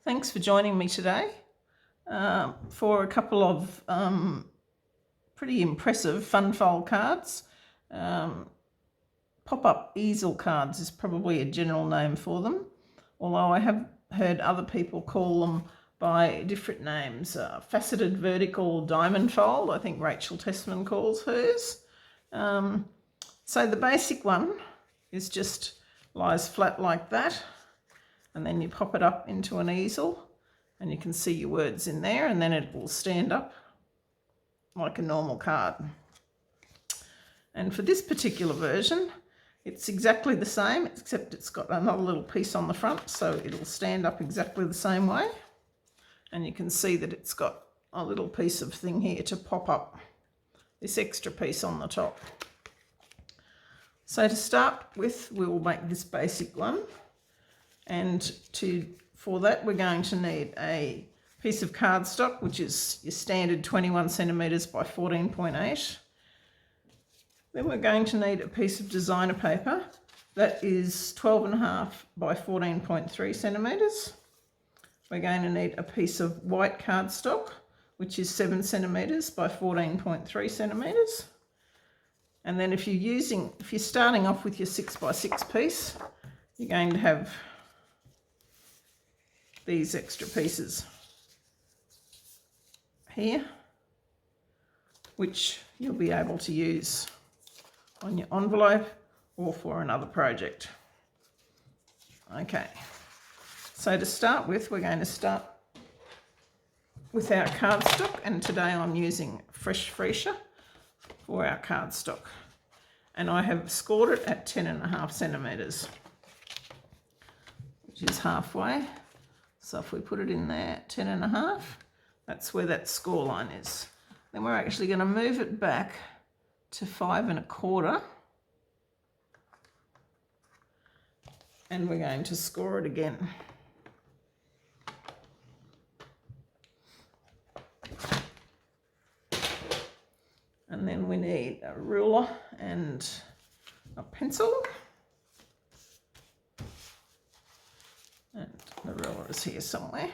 Thanks for joining me today for a couple of pretty impressive fun fold cards. Pop-up easel cards is probably a general name for them, although I have heard other people call them by different names. Faceted Vertical Diamond fold, I think Rachel Tessman calls hers. So the basic one is just lies flat like that, and then you pop it up into an easel and you can see your words in there, and then it will stand up like a normal card. And for this particular version, it's exactly the same, except it's got another little piece on the front, so it'll stand up exactly the same way. And you can see that it's got a little piece of thing here to pop up this extra piece on the top. So to start with, we will make this basic one, and for that we're going to need a piece of cardstock, which is your standard 21 centimetres by 14.8. Then we're going to need a piece of designer paper that is 12.5 by 14.3 centimetres. We're going to need a piece of white cardstock, which is 7 centimetres by 14.3 centimetres. And then if you're starting off with your 6 by 6 piece, you're going to have these extra pieces here, which you'll be able to use on your envelope or for another project. Okay, so to start with, we're going to start with our cardstock, and today I'm using Fresh Freesia for our cardstock, and I have scored it at 10.5 centimetres, which is halfway. So if we put it in there, 10.5, that's where that score line is. Then we're actually going to move it back to 5.25, and we're going to score it again. And then we need a ruler and a pencil. And the ruler is here somewhere.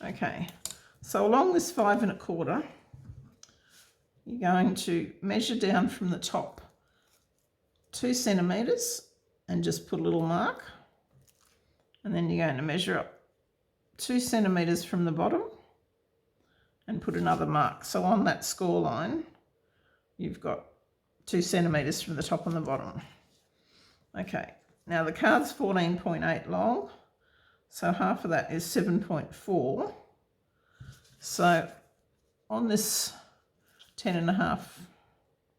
Okay, so along this 5.25, you're going to measure down from the top 2 centimetres and just put a little mark. And then you're going to measure up 2 centimetres from the bottom and put another mark. So on that score line, you've got 2 centimetres from the top and the bottom. Okay, now the card's 14.8 long, so half of that is 7.4. So on this 10.5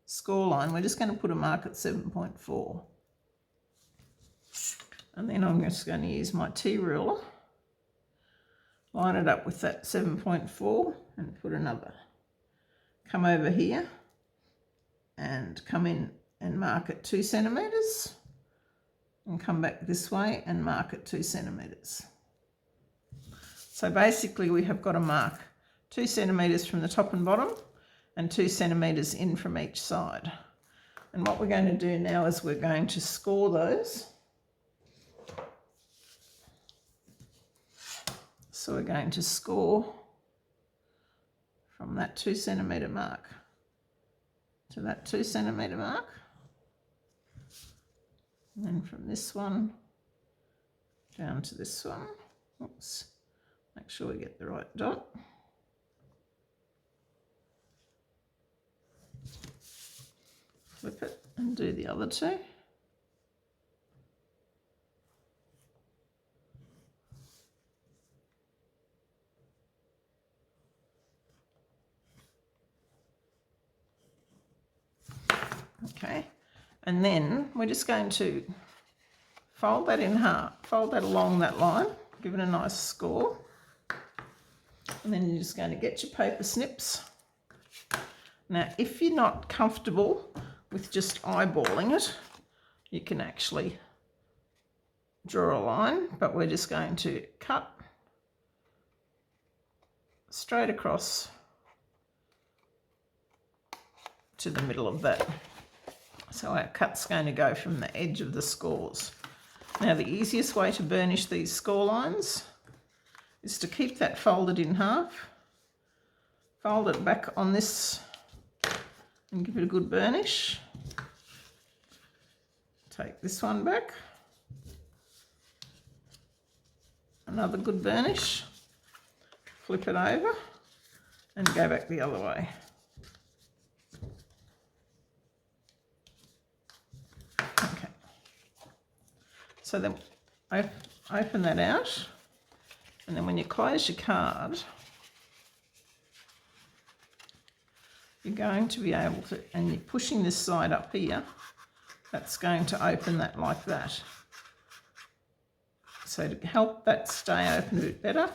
score line, we're just going to put a mark at 7.4. And then I'm just going to use my T-ruler, line it up with that 7.4 and put another. Come over here and come in and mark at 2 centimetres, and come back this way and mark at 2 centimetres. So basically we have got to mark 2 centimetres from the top and bottom and 2 centimetres in from each side. And what we're going to do now is we're going to score those. So we're going to score from that 2 centimetre mark to that 2 centimetre mark, and then from this one down to this one. Oops, make sure we get the right dot. Flip it and do the other two. Okay, and then we're just going to fold that in half, fold that along that line, give it a nice score, and then you're just going to get your paper snips. Now, if you're not comfortable with just eyeballing it, you can actually draw a line, but we're just going to cut straight across to the middle of that. So our cut's going to go from the edge of the scores. Now the easiest way to burnish these score lines is to keep that folded in half, fold it back on this and give it a good burnish. Take this one back, another good burnish, flip it over and go back the other way. Okay, so then open that out, and then when you close your card, you're going to be able to, and you're pushing this side up here, that's going to open that like that. So to help that stay open a bit better,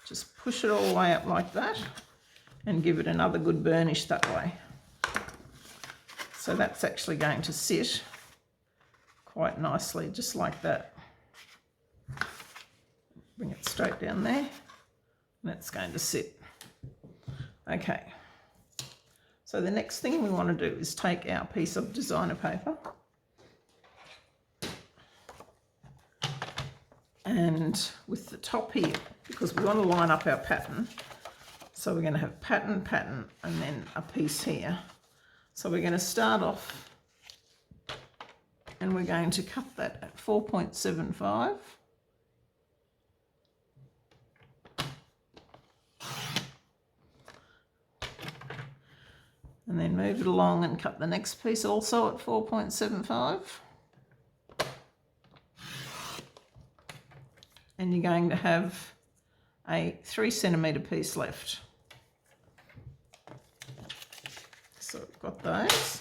just push it all the way up like that and give it another good burnish that way. So that's actually going to sit quite nicely, just like that. Bring it straight down there, and it's going to sit. Okay, so the next thing we want to do is take our piece of designer paper and with the top here, because we want to line up our pattern, so we're going to have pattern, pattern, and then a piece here. So we're going to start off and we're going to cut that at 4.75. And then move it along and cut the next piece also at 4.75. And you're going to have a 3 centimetre piece left. So we've got those.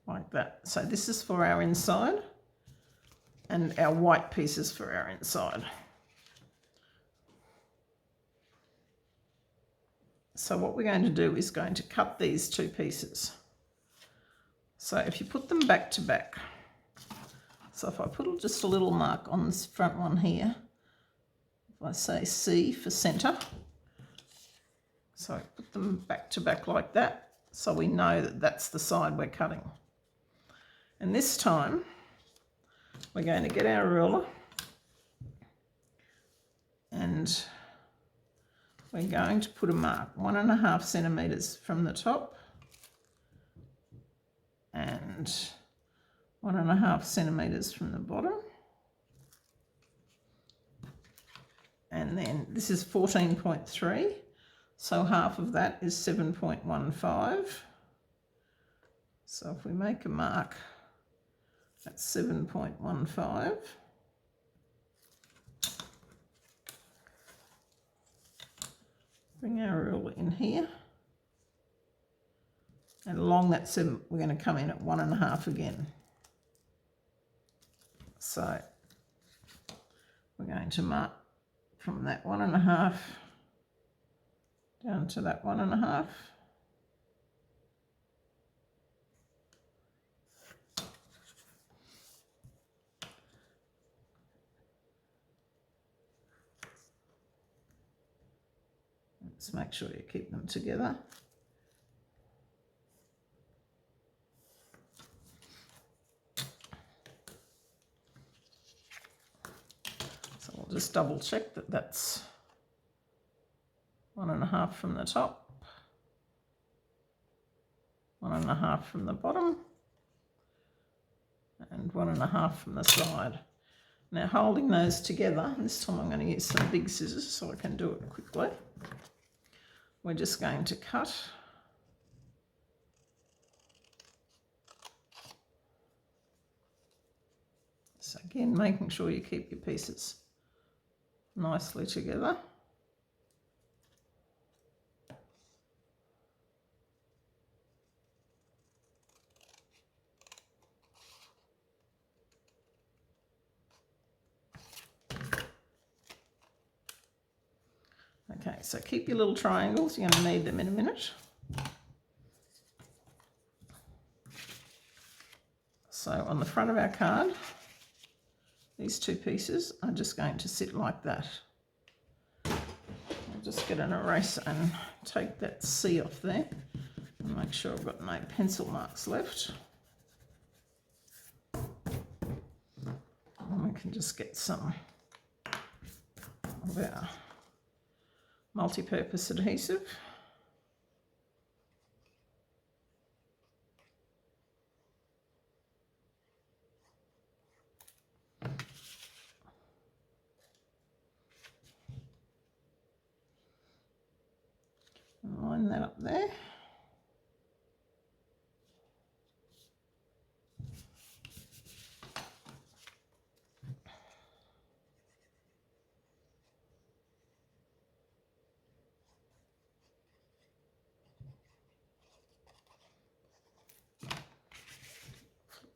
Like that. So this is for our inside, and our white pieces for our inside. So what we're going to do is going to cut these 2 pieces. So if you put them back to back, so if I put just a little mark on this front one here, if I say C for centre, so I put them back to back like that, so we know that that's the side we're cutting. And this time we're going to get our ruler and we're going to put a mark 1.5 centimetres from the top and 1.5 centimetres from the bottom. And then this is 14.3, so half of that is 7.15. So if we make a mark, that's 7.15. Bring our ruler in here. And along that 7, we're going to come in at 1.5 again. So we're going to mark from that 1.5 down to that 1.5. Let's make sure you keep them together. So we'll just double check that that's 1.5 from the top, 1.5 from the bottom, and 1.5 from the side. Now holding those together, this time I'm going to use some big scissors so I can do it quickly. We're just going to cut. So again, making sure you keep your pieces nicely together. Okay, so keep your little triangles, you're going to need them in a minute. So on the front of our card, these 2 pieces are just going to sit like that. I'll just get an eraser and take that C off there and make sure I've got no pencil marks left. we can just get some of our multi-purpose adhesive. And line that up there.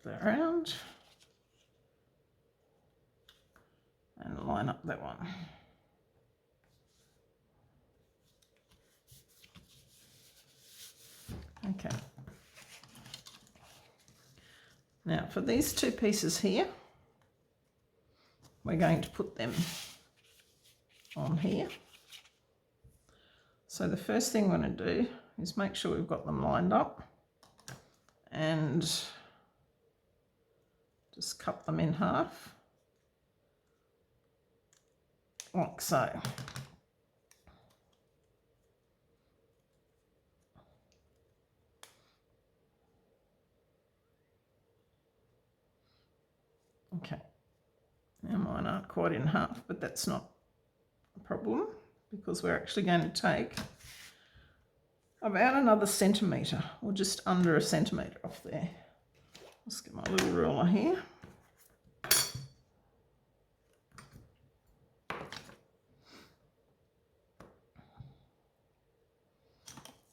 That around and line up that one. Okay. Now for these two pieces here, we're going to put them on here. So the first thing we're going to do is make sure we've got them lined up and just cut them in half, like so. Okay, now mine aren't quite in half, but that's not a problem because we're actually going to take about another centimetre or just under a centimetre off there. Let's get my little ruler here.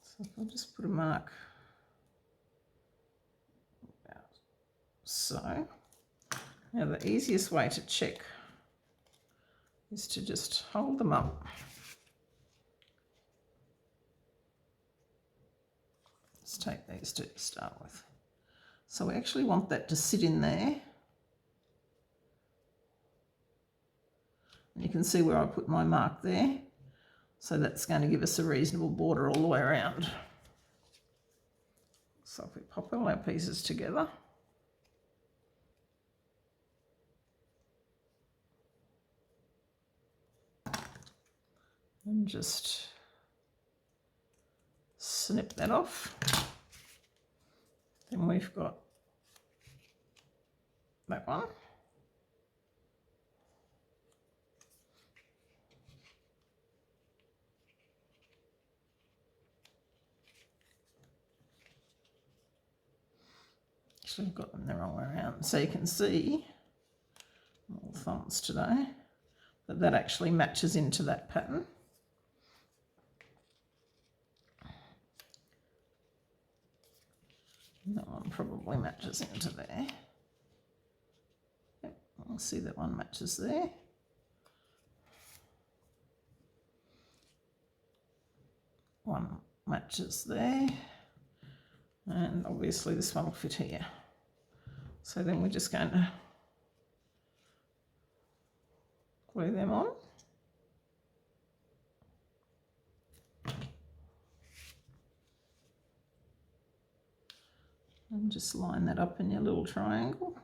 So if I just put a mark about so. Now the easiest way to check is to just hold them up. Let's take these two to start with. So we actually want that to sit in there. And you can see where I put my mark there. So that's going to give us a reasonable border all the way around. So if we pop all our pieces together. And just snip that off. Then we've got that one. Actually, I've got them the wrong way around. So you can see, all thumbs today, that that actually matches into that pattern. That one probably matches into there. Yep, I'll see that one matches there. One matches there. And obviously this one will fit here. So then we're just going to glue them on. And just line that up in your little triangle.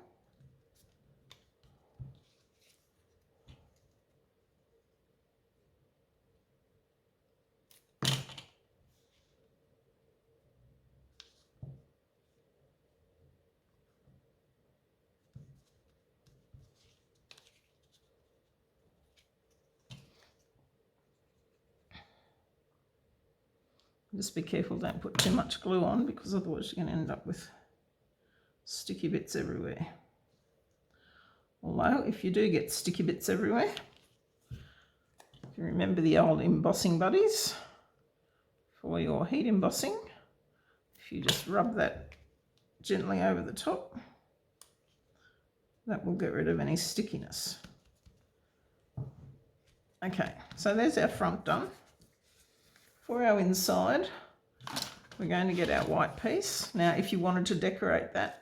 Just be careful, don't put too much glue on because otherwise you're going to end up with sticky bits everywhere. Although if you do get sticky bits everywhere, if you remember the old embossing buddies for your heat embossing, if you just rub that gently over the top, that will get rid of any stickiness. Okay, so there's our front done. For our inside, we're going to get our white piece. Now, if you wanted to decorate that,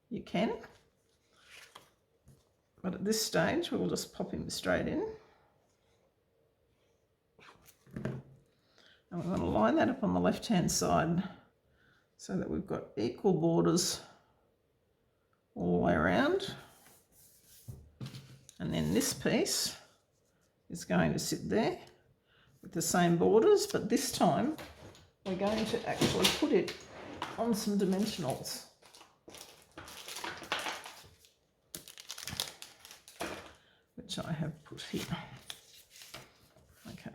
you can. But at this stage, we'll just pop him straight in. And we're going to line that up on the left-hand side so that we've got equal borders all the way around. And then this piece is going to sit there with the same borders, but this time we're going to actually put it on some dimensionals, which I have put here. Okay.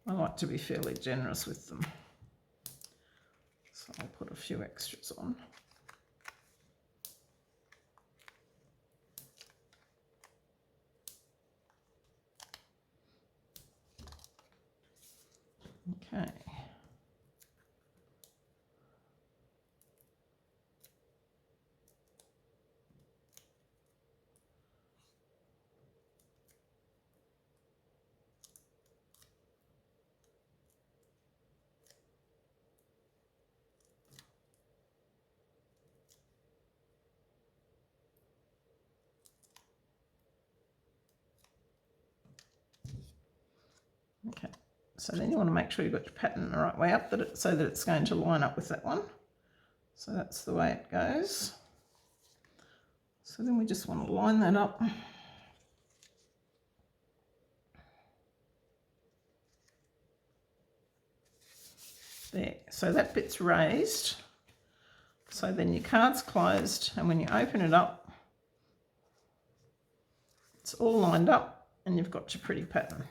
I like to be fairly generous with them, so I'll put a few extras on. Okay. Okay, so then you want to make sure you've got your pattern the right way up, so that it's going to line up with that one. So that's the way it goes. So then we just want to line that up. There, so that bit's raised. So then your card's closed, and when you open it up, it's all lined up and you've got your pretty pattern.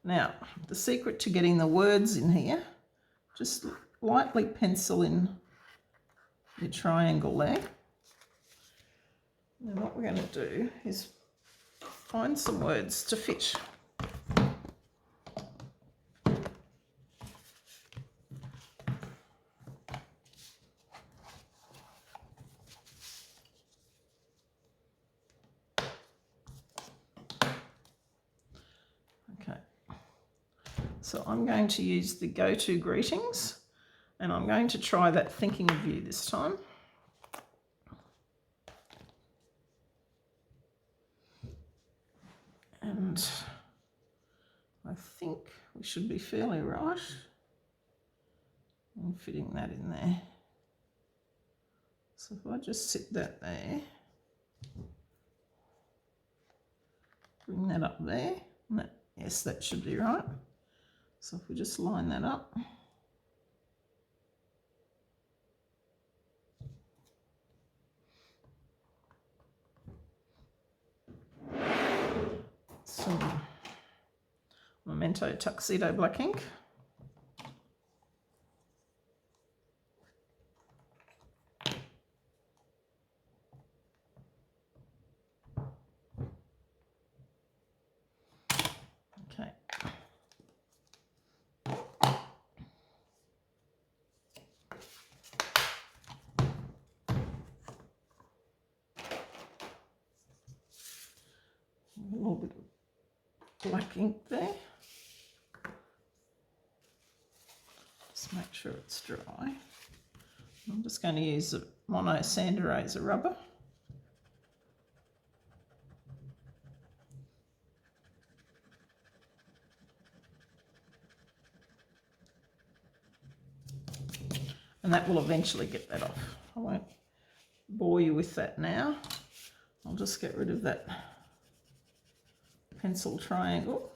Now, the secret to getting the words in here, just lightly pencil in your triangle there. And what we're going to do is find some words to fit. So I'm going to use the go-to greetings, and I'm going to try that thinking of you this time. And I think we should be fairly right in fitting that in there. So if I just sit that there, bring that up there, yes, that should be right. So if we just line that up. Some Memento Tuxedo black ink. Okay. A little bit of black ink there. Just make sure it's dry. I'm just going to use a Mono Sand Eraser rubber. And that will eventually get that off. I won't bore you with that now. I'll just get rid of that pencil triangle.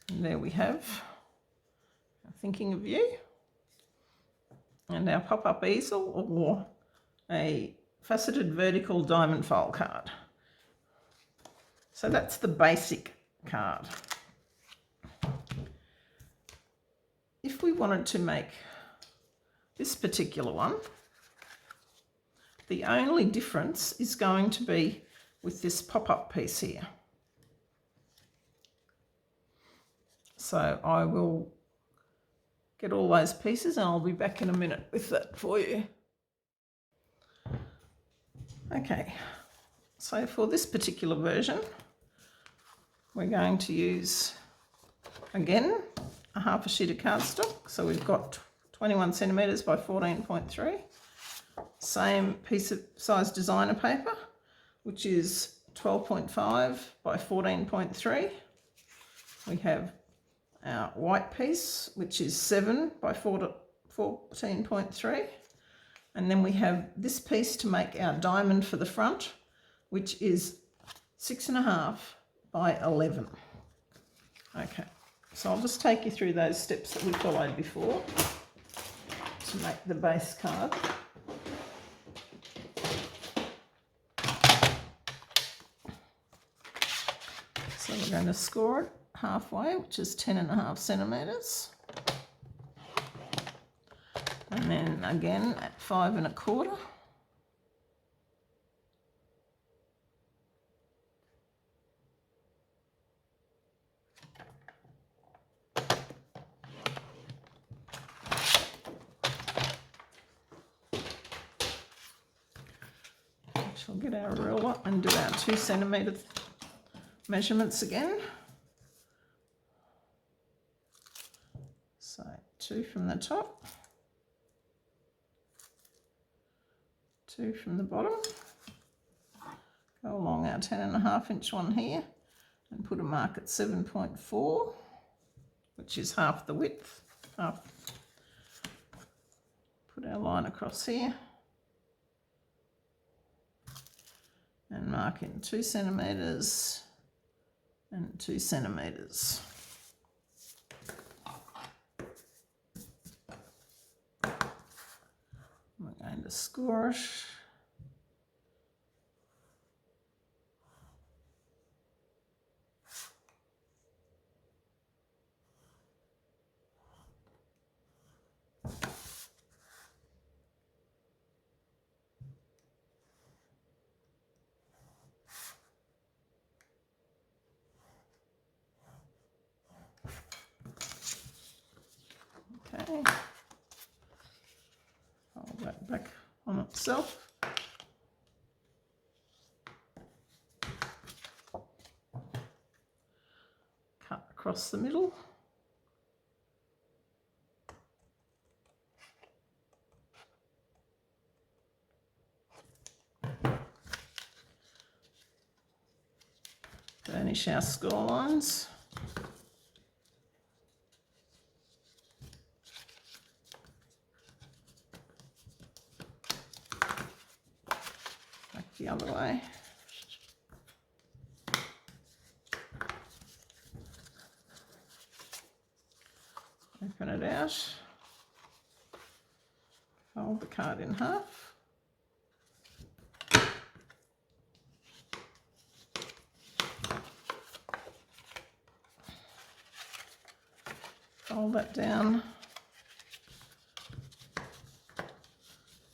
And there we have our thinking of you and our pop-up easel, or a faceted vertical diamond file card. So that's the basic card. If we wanted to make this particular one, the only difference is going to be with this pop-up piece here. So I will get all those pieces and I'll be back in a minute with that for you. Okay, so for this particular version, we're going to use, again, a half a sheet of cardstock. So we've got 21 centimetres by 14.3. same piece of size designer paper, which is 12.5 by 14.3. We have our white piece, which is 7 by 14.3. And then we have this piece to make our diamond for the front, which is 6.5 by 11. Okay, so I'll just take you through those steps that we followed before to make the base card. So we're going to score it halfway, which is 10.5 centimetres. And then again at 5.25. We'll get our ruler and do our 2 centimetre measurements again. So 2 from the top, 2 from the bottom. Go along our 10.5 inch one here and put a mark at 7.4, which is half the width. Put our line across here. And mark in 2 centimetres and 2 centimetres. We're going to score it. Okay, hold that back on itself. Cut across the middle. Burnish our score lines. The other way. Open it out. Fold the card in half. Fold that down.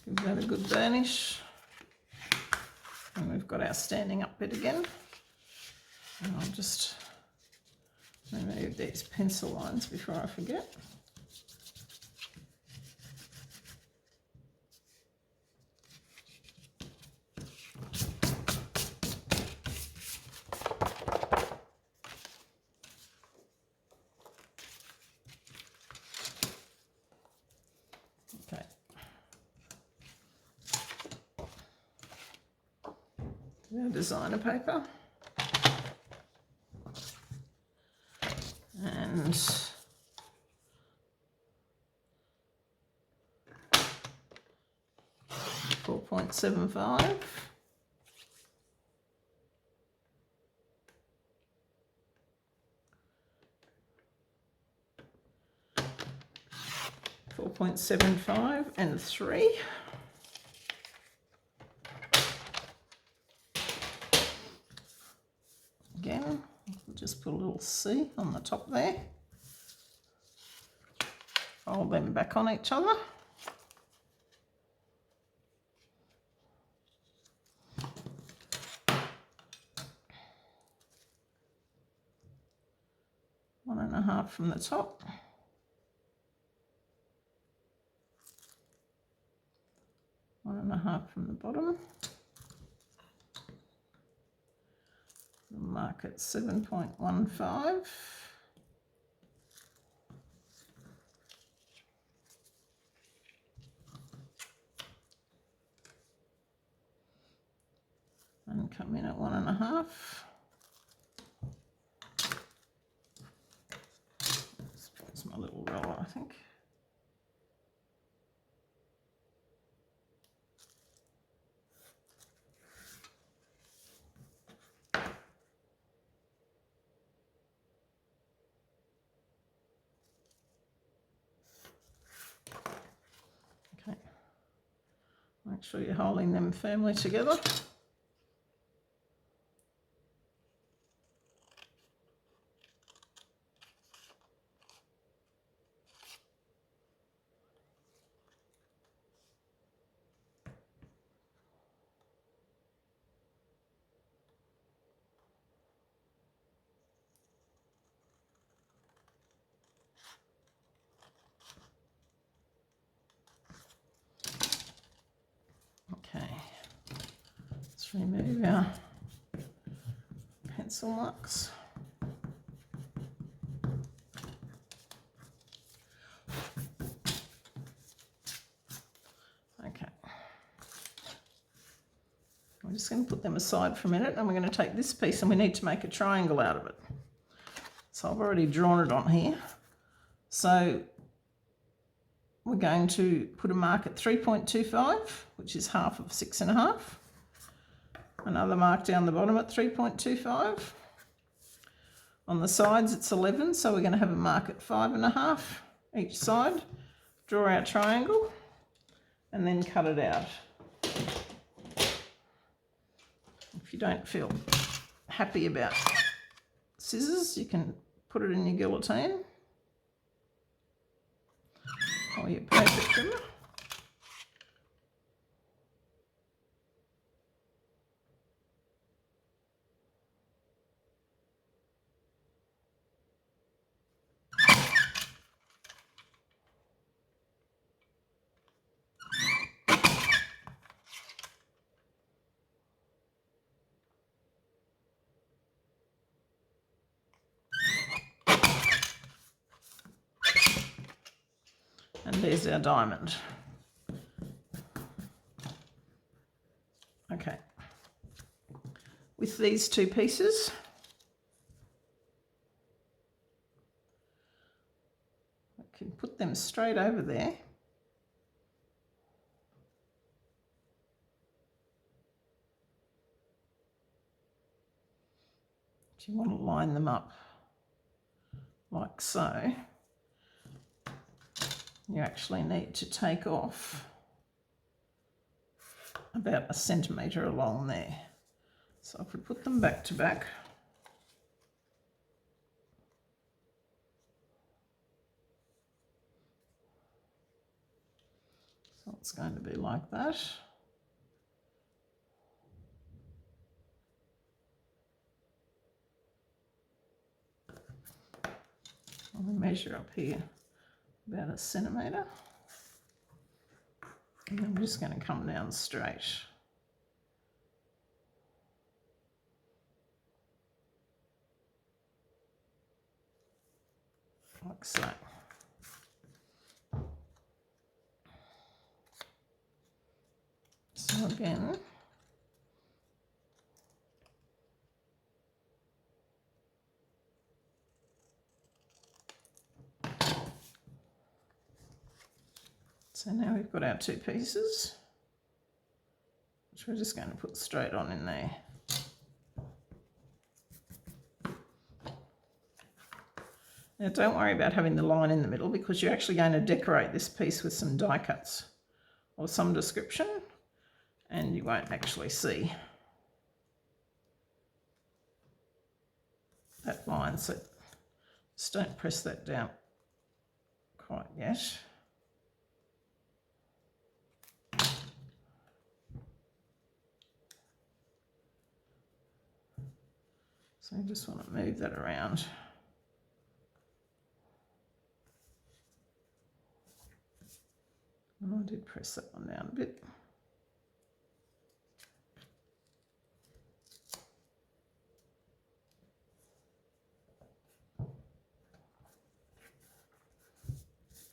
Give that a good burnish. And we've got our standing up bit again. And I'll just remove these pencil lines before I forget. Okay. Our designer paper. And 4.75. .75 and 3. Again, we'll just put a little C on the top there. Fold them back on each other. One and a half from the top. One and a half from the bottom. We'll mark at 7.15. and come in at 1.5. That's my little roller, I think. Okay. Make sure you're holding them firmly together. Okay, let's remove our pencil marks. Okay, I'm just going to put them aside for a minute, and we're going to take this piece and we need to make a triangle out of it. So I've already drawn it on here. So we're going to put a mark at 3.25, which is half of 6.5. Another mark down the bottom at 3.25. On the sides it's 11, so we're going to have a mark at 5.5 each side. Draw our triangle and then cut it out. If you don't feel happy about scissors, you can put it in your guillotine or your paper trimmer. And there's our diamond. Okay. With these two pieces, I can put them straight over there. You want to line them up like so. You actually need to take off about 1 centimetre along there. So if we put them back to back, so it's going to be like that. I'll measure up here about 1 centimetre, and then we're just going to come down straight. Like so. So again, so now we've got our two pieces, which we're just going to put straight on in there. Now don't worry about having the line in the middle, because you're actually going to decorate this piece with some die cuts or some description, and you won't actually see that line, so just don't press that down quite yet. So I just want to move that around. Oh, I did press that one down a bit.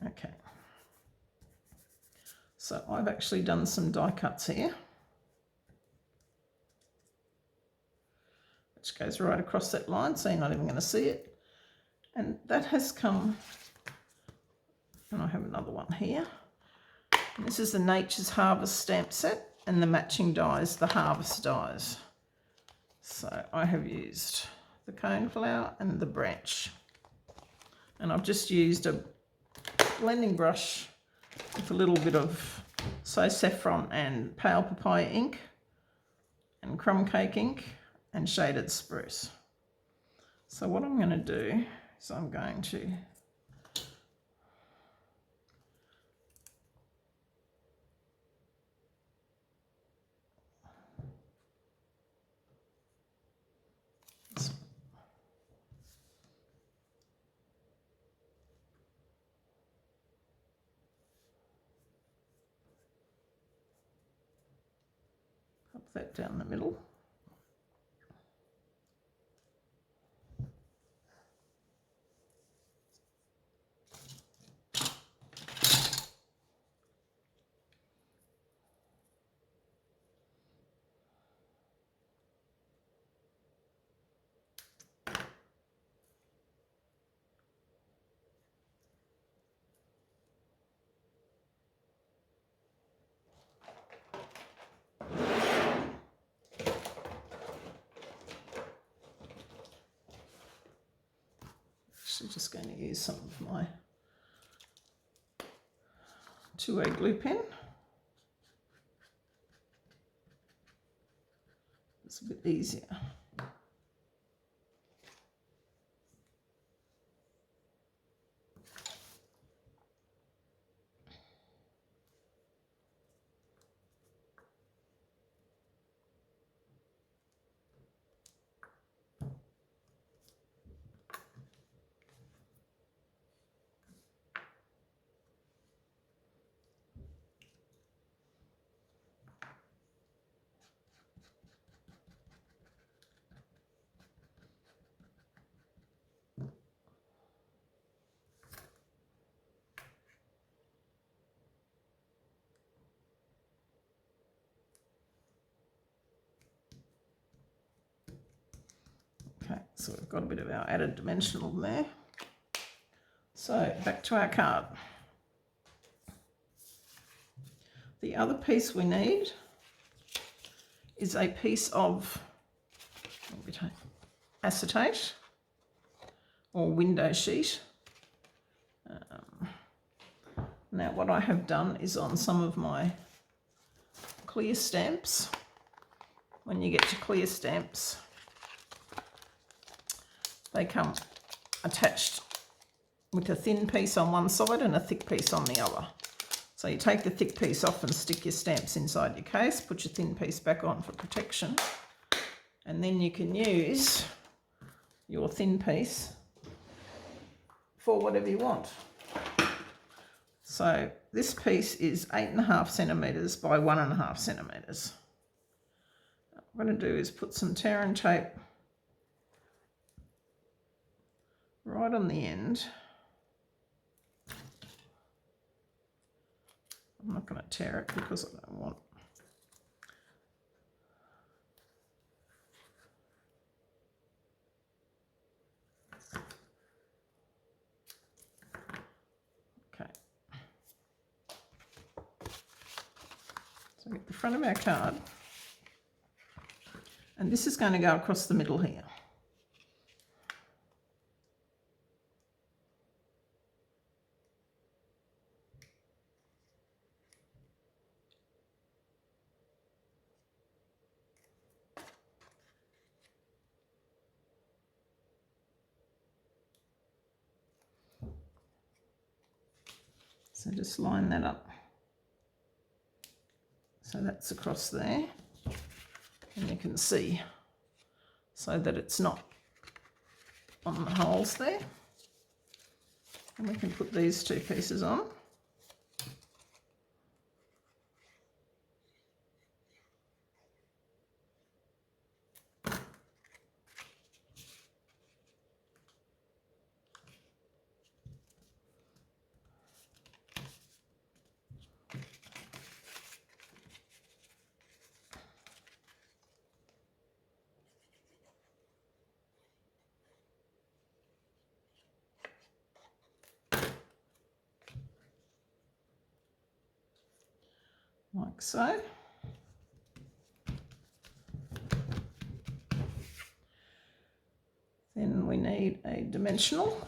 Okay. So I've actually done some die cuts here. goes right across that line, so you're not even going to see it. And that has come, and I have another one here. And this is the Nature's Harvest stamp set, and the matching dies, the Harvest dies. So I have used the coneflower and the branch. And I've just used a blending brush with a little bit of saffron and pale papaya ink and crumb cake ink and shaded spruce. So what I'm going to do is I'm going to pop that down the middle. Actually just going to use some of my 2A glue pen. It's a bit easier. Okay, so we've got a bit of our added dimensional there. So back to our card. The other piece we need is a piece of acetate or window sheet. Now what I have done is on some of my clear stamps, when you get to clear stamps, they come attached with a thin piece on one side and a thick piece on the other. So you take the thick piece off and stick your stamps inside your case, put your thin piece back on for protection, and then you can use your thin piece for whatever you want. So this piece is 8.5 centimetres by 1.5 centimetres. What I'm going to do is put some tear and tape right on the end. I'm not going to tear it because I don't want. Okay. So get the front of our card, and this is going to go across the middle here. So just line that up. So that's across there, and you can see so that it's not on the holes there. And we can put these two pieces on. like so. Then we need a dimensional,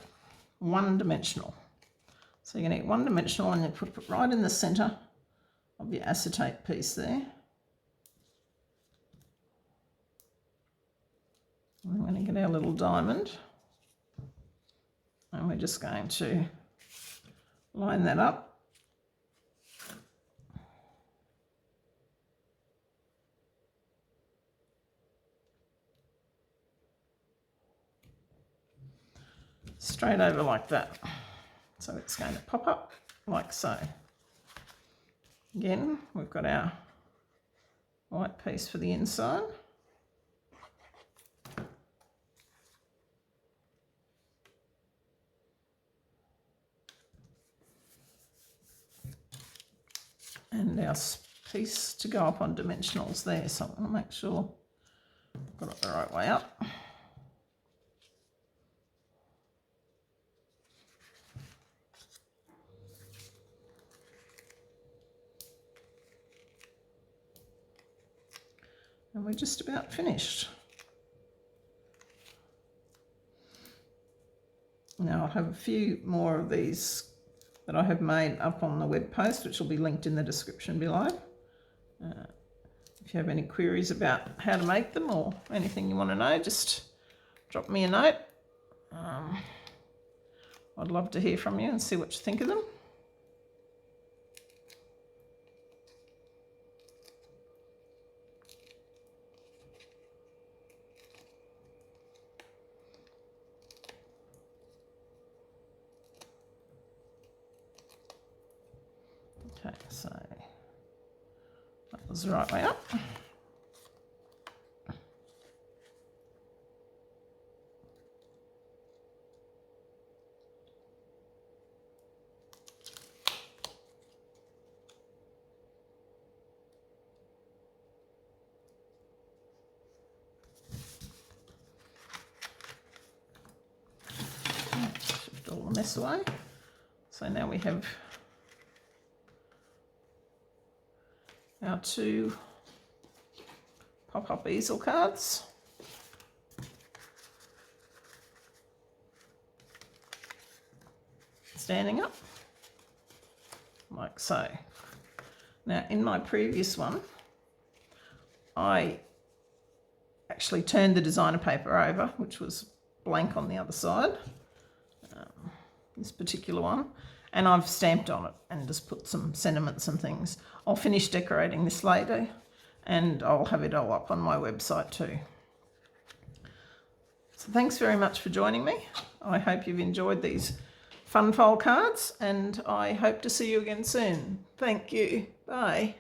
one dimensional. So you're going to get one dimensional and you put it right in the centre of your acetate piece there. And we're going to get our little diamond and we're just going to line that up. Straight over like that. So it's going to pop up like so. Again, we've got our white piece for the inside. And our piece to go up on dimensionals there, so I want to make sure I've got it the right way up. And we're just about finished. Now I'll have a few more of these that I have made up on the web post, which will be linked in the description below. If you have any queries about how to make them or anything you want to know, just drop me a note. I'd love to hear from you and see what you think of them. Okay, so that was the right way up. Shift all the mess away. So now we have our two pop-up easel cards. Standing up, like so. Now in my previous one, I actually turned the designer paper over, which was blank on the other side, this particular one, and I've stamped on it and just put some sentiments and things. I'll finish decorating this later and I'll have it all up on my website too. So thanks very much for joining me. I hope you've enjoyed these fun fold cards and I hope to see you again soon. Thank you. Bye.